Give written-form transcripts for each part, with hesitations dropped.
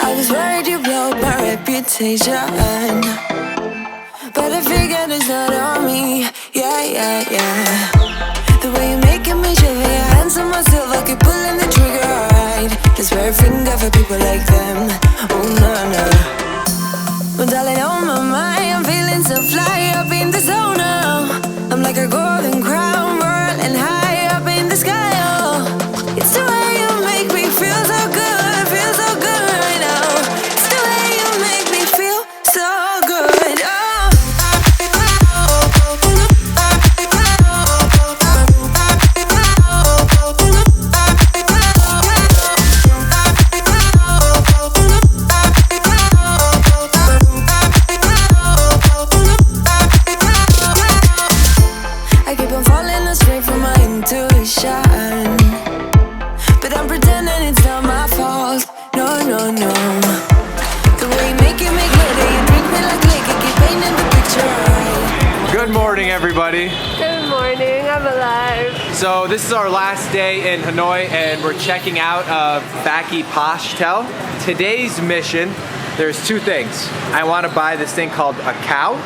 I was worried you blow my reputation, but I figured it's not on me. Yeah, yeah, yeah. The way you're making me shiver, your hands on myself, I keep pulling the trigger, alright. This very finger for people like them. Oh, no, no. Well, darling, on my mind, I'm feeling so fly up in the zone now. I'm like a golden crown, whirling high up in the sky, oh. It's the way you make me feel so good right now. It's the way you make me feel so good, oh. But I'm pretending it's not my fault. No, no, no. The way you make it glitter, you drink me like liquor, keep painting the picture. Good morning, everybody. Good morning, I'm alive. So this is our last day in Hanoi, and we're checking out of Phaky Pastel. Today's mission, there's two things. I want to buy this thing called a cow.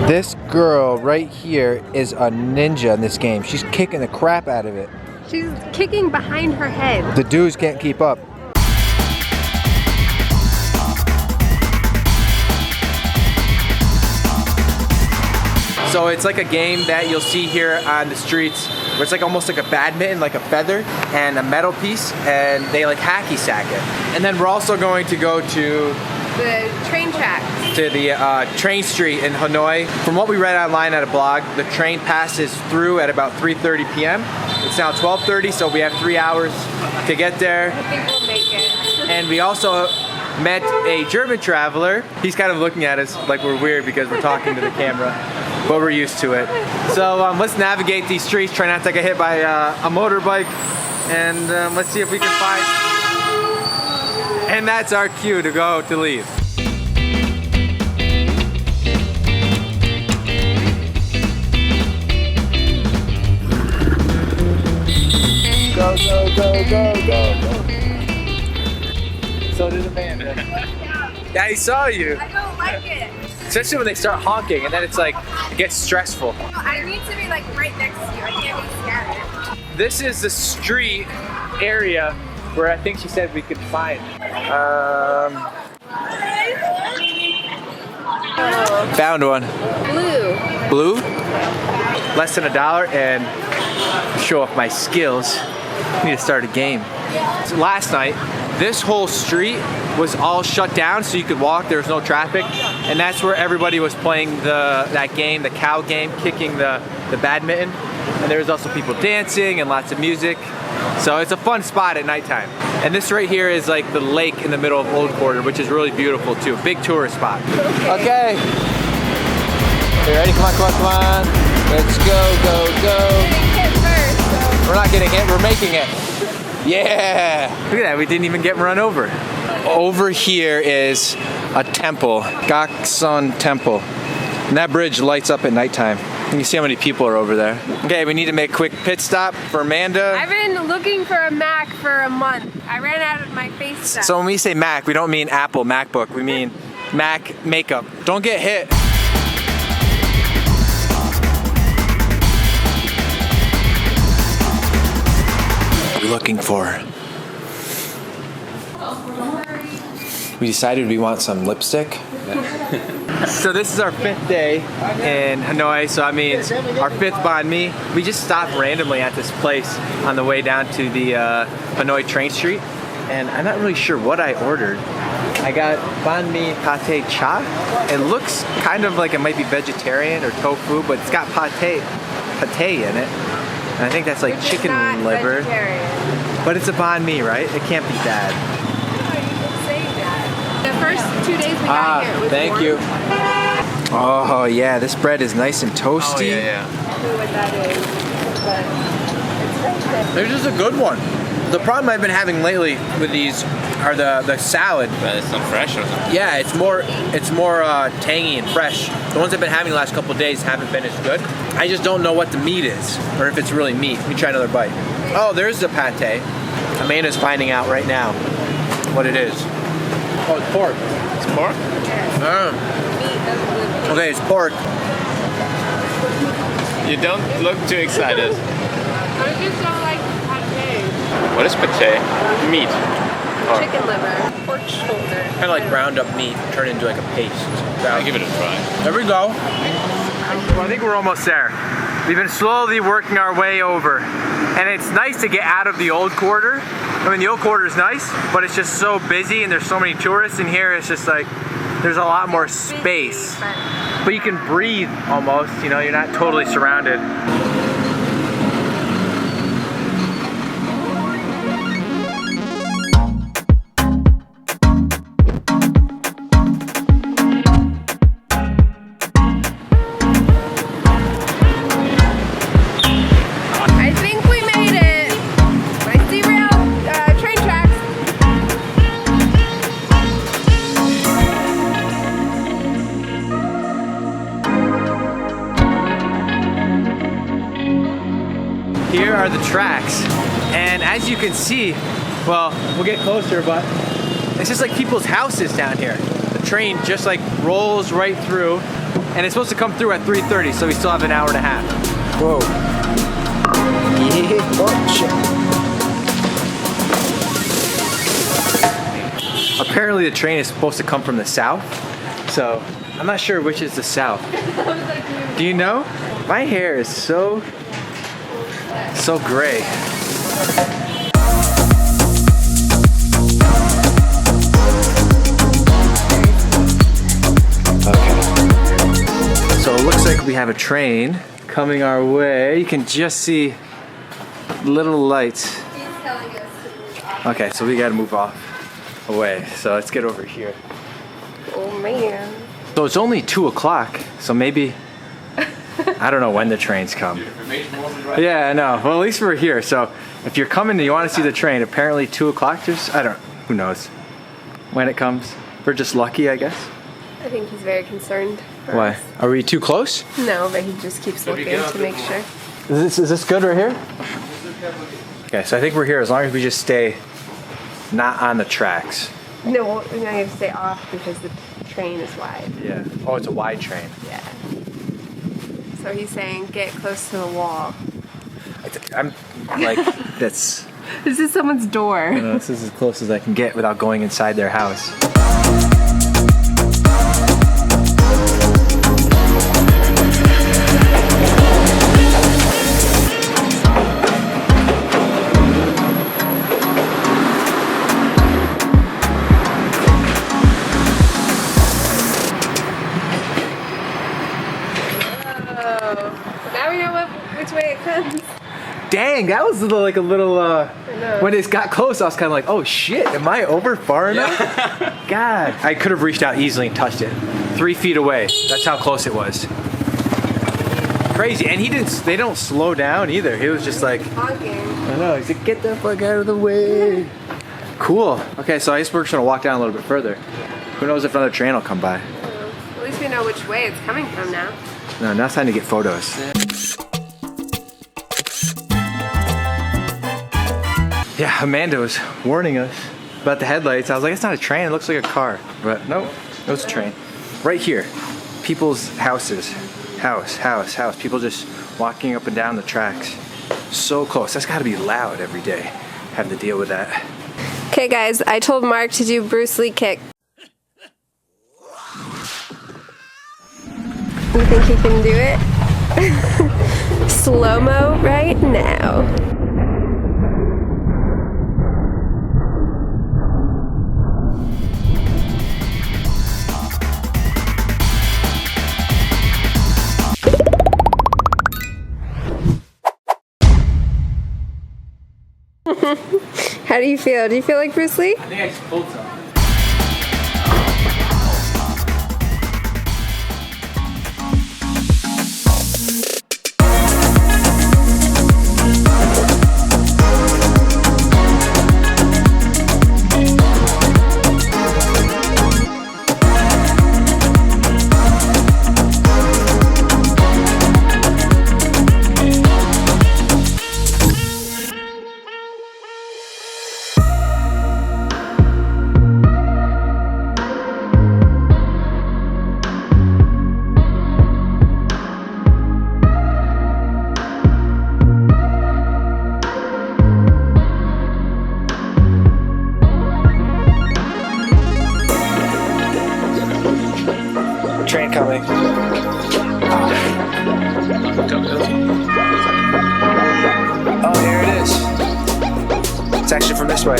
This girl right here is a ninja in this game. She's kicking the crap out of it. She's kicking behind her head. The dudes can't keep up. So it's like a game that you'll see here on the streets where it's like almost like a badminton, like a feather and a metal piece, and they like hacky sack it. And then we're also going to go to the train tracks. To the train street in Hanoi. From what we read online at a blog, the train passes through at about 3:30 p.m. It's now 12:30, so we have 3 hours to get there. I think we'll make it. And we also met a German traveler. He's kind of looking at us like we're weird because we're talking to the camera, but we're used to it. So let's navigate these streets, try not to get hit by a motorbike, and let's see if we can find... And that's our cue to go to leave. Go, go, go, go, go, go. So did Amanda. Yeah, he saw you. I don't like it. Especially when they start honking, and then it's like, it gets stressful. I need to be like right next to you. I can't be scared. This is the street area where I think she said we could find. Found one. Blue. Blue? Less than $1, and show off my skills. I need to start a game. So last night, this whole street was all shut down so you could walk, there was no traffic, and that's where everybody was playing that game, the cow game, kicking the badminton. And there was also people dancing and lots of music. So it's a fun spot at nighttime. And this right here is like the lake in the middle of Old Quarter, which is really beautiful too. Big tourist spot. Okay. You ready? Come on, come on, come on. Let's go, go, go. We're not getting hit, we're making it. Yeah! Look at that, we didn't even get run over. Over here is a temple, Gakson Temple. And that bridge lights up at nighttime. You can see how many people are over there. Okay, we need to make a quick pit stop for Amanda. I've been looking for a Mac for a month. I ran out of my face stuff. So when we say Mac, we don't mean Apple MacBook, we mean Mac makeup. Don't get hit. Looking for. We decided we want some lipstick. So this is our 5th day in Hanoi, so that means our 5th banh mi. We just stopped randomly at this place on the way down to the Hanoi train street, and I'm not really sure what I ordered. I got banh mi pate cha. It looks kind of like it might be vegetarian or tofu, but it's got pate in it. And I think that's like it's chicken liver. But it's a banh mi, right? It can't be bad. No, you can say that. The first 2 days we got here, it was thank warm. you. Oh yeah, this bread is nice and toasty. I don't know what that is, but it's nice. This is a good one. The problem I've been having lately with these are the salad. But it's not fresh or something. Yeah, it's more tangy and fresh. The ones I've been having the last couple of days haven't been as good. I just don't know what the meat is, or if it's really meat. Let me try another bite. Oh, there's the pate. Amanda's finding out right now what it is. Oh, it's pork. It's pork? Oh. Okay, it's pork. You don't look too excited. I just don't like pate. What is pate? Meat. Or, Chicken liver, pork shoulder. Kind of like ground up meat turned into like a paste. I'll give it a try. There we go. Well, I think we're almost there. We've been slowly working our way over. And it's nice to get out of the old quarter. I mean, the old quarter is nice, but it's just so busy and there's so many tourists in here. It's just like, there's a lot more space. But you can breathe almost, you know, you're not totally surrounded. I think we made it. I see rail train tracks. Here are the tracks, and as you can see, well, we'll get closer, but it's just like people's houses down here. The train just like rolls right through, and it's supposed to come through at 3:30, so we still have an hour and a half. Whoa. Yeah, apparently the train is supposed to come from the south, so I'm not sure which is the south. Do you know? My hair is so gray. Okay. So it looks like we have a train coming our way. You can just see little lights. Okay, so we gotta move off away. So let's get over here. Oh man. So it's only 2 o'clock, so maybe, I don't know when the trains come. Yeah, I know. Well, at least we're here. So if you're coming and you want to see the train, apparently 2 o'clock, I don't, who knows when it comes. We're just lucky, I guess. I think he's very concerned. for Why? us. Are we too close? No, but he just keeps looking to make sure. Is this good right here? Okay, so I think we're here as long as we just stay not on the tracks. No, we're gonna have to stay off because the train is wide. Yeah. Oh, it's a wide train. Yeah. So he's saying get close to the wall. I'm like, that's, This is someone's door. this is as close as I can get without going inside their house. Now we know which way it comes. Dang, that was like a little, when it got close, I was kind of like, oh shit, am I over far enough? God. I could have reached out easily and touched it. 3 feet away. That's how close it was. Crazy. And they don't slow down either. He was just like, Honking. I know, he's like, get the fuck out of the way. Cool. Okay, so I guess we're just gonna walk down a little bit further. Who knows if another train will come by. At least we know which way it's coming from now. No, now it's time to get photos. Yeah, Amanda was warning us about the headlights. I was like, it's not a train, it looks like a car. But nope, it was a train. Right here, people's houses. House. People just walking up and down the tracks. So close. That's gotta be loud every day. Have to deal with that. Okay guys, I told Mark to do Bruce Lee kick. You think he can do it? Slow-mo right now. How do you feel? Do you feel like Bruce Lee? I think I just pulled some. coming. Oh, here it is. It's actually from this way.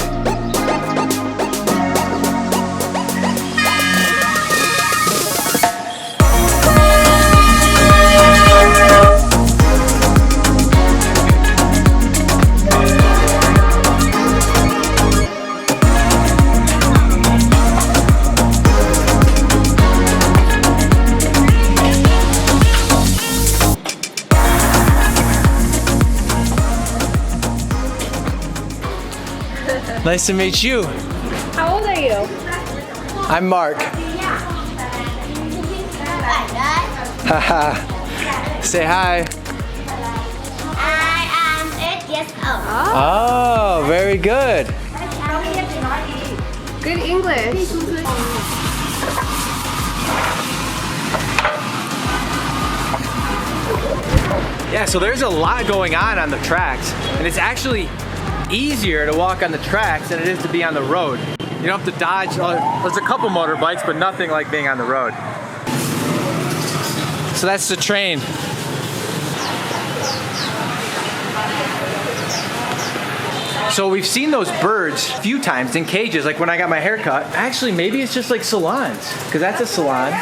Nice to meet you. How old are you? I'm Mark. Haha. Say hi. I am 8 years old. Oh, very good. Good English. Yeah, so there's a lot going on the tracks, and it's actually easier to walk on the tracks than it is to be on the road. You don't have to dodge. There's a couple motorbikes, but nothing like being on the road. So that's the train. So we've seen those birds a few times in cages, like when I got my hair cut. Actually, maybe it's just like salons, because that's a salon.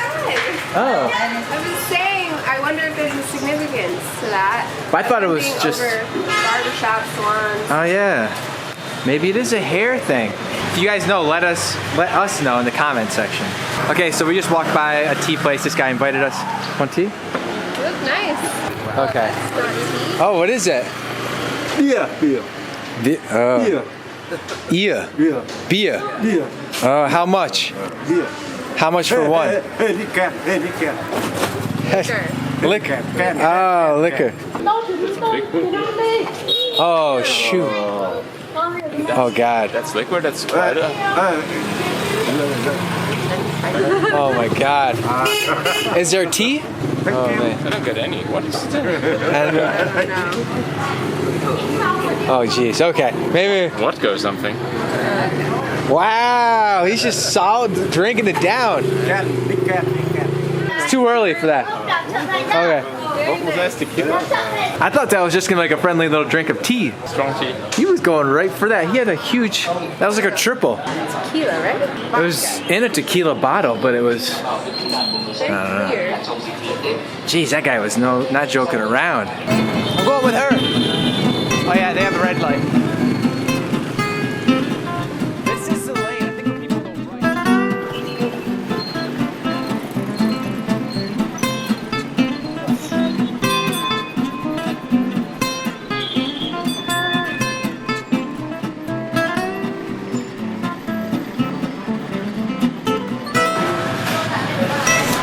Oh. I was saying, I wonder if there's a significance to that. I thought it was Being just... over barbershop salons. Oh yeah. Maybe it is a hair thing. If you guys know, let us know in the comment section. Okay, so we just walked by a tea place. This guy invited us. Want tea? You look nice. Okay. It's not tea. Oh, what is it? Beer. Beer. Beer. Beer. Beer. How much? Beer. How much for one? Hey, liquor. Hey, liquor. Liquor. Can. Oh, liquor. Oh, shoot. Oh, God. That's liquid, that's quite Oh, my God. Is there tea? Oh, man. I don't get any. What is that? Oh, jeez. Okay. Maybe. Vodka or something. Wow. He's just solid drinking it down. Liquor. It's too early for that. Okay. What was that? Tequila? I thought that was just gonna be like a friendly little drink of tea. Strong tea. He was going right for that. He had a huge, that was like a triple. Tequila, right? It was in a tequila bottle, but it was, Very clear. geez, that guy was not joking around. I'm going with her. Oh yeah, they have a red light. This is the lane. I think when people go right.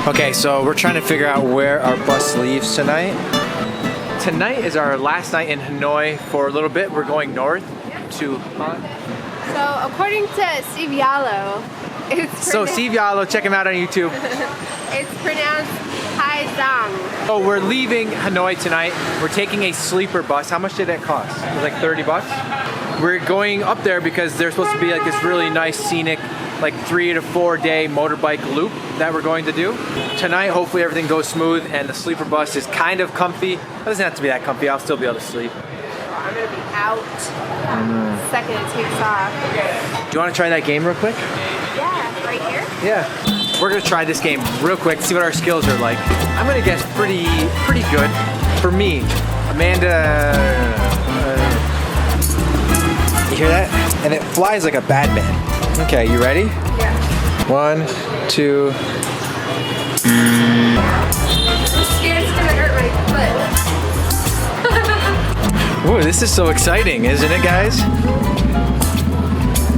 Okay, so we're trying to figure out where our bus leaves tonight. Tonight is our last night in Hanoi for a little bit. We're going north to Han. So, according to Steve Yalo, So Steve Yalo, check him out on YouTube. it's pronounced Ha Giang. So we're leaving Hanoi tonight. We're taking a sleeper bus. How much did that cost? It was like 30 bucks. We're going up there because there's supposed to be like this really nice scenic, like 3 to 4 day motorbike loop that we're going to do. Tonight, hopefully everything goes smooth and the sleeper bus is kind of comfy. It doesn't have to be that comfy, I'll still be able to sleep. I'm gonna be out the second it takes off. Do you want to try that game real quick? Yeah, right here. Yeah. We're gonna try this game real quick, see what our skills are like. I'm gonna guess pretty good. For me, Amanda, you hear that? And it flies like a bad man. Okay, you ready? Yeah. 1, 2. I'm scared it's gonna hurt my foot. Ooh, this is so exciting, isn't it, guys?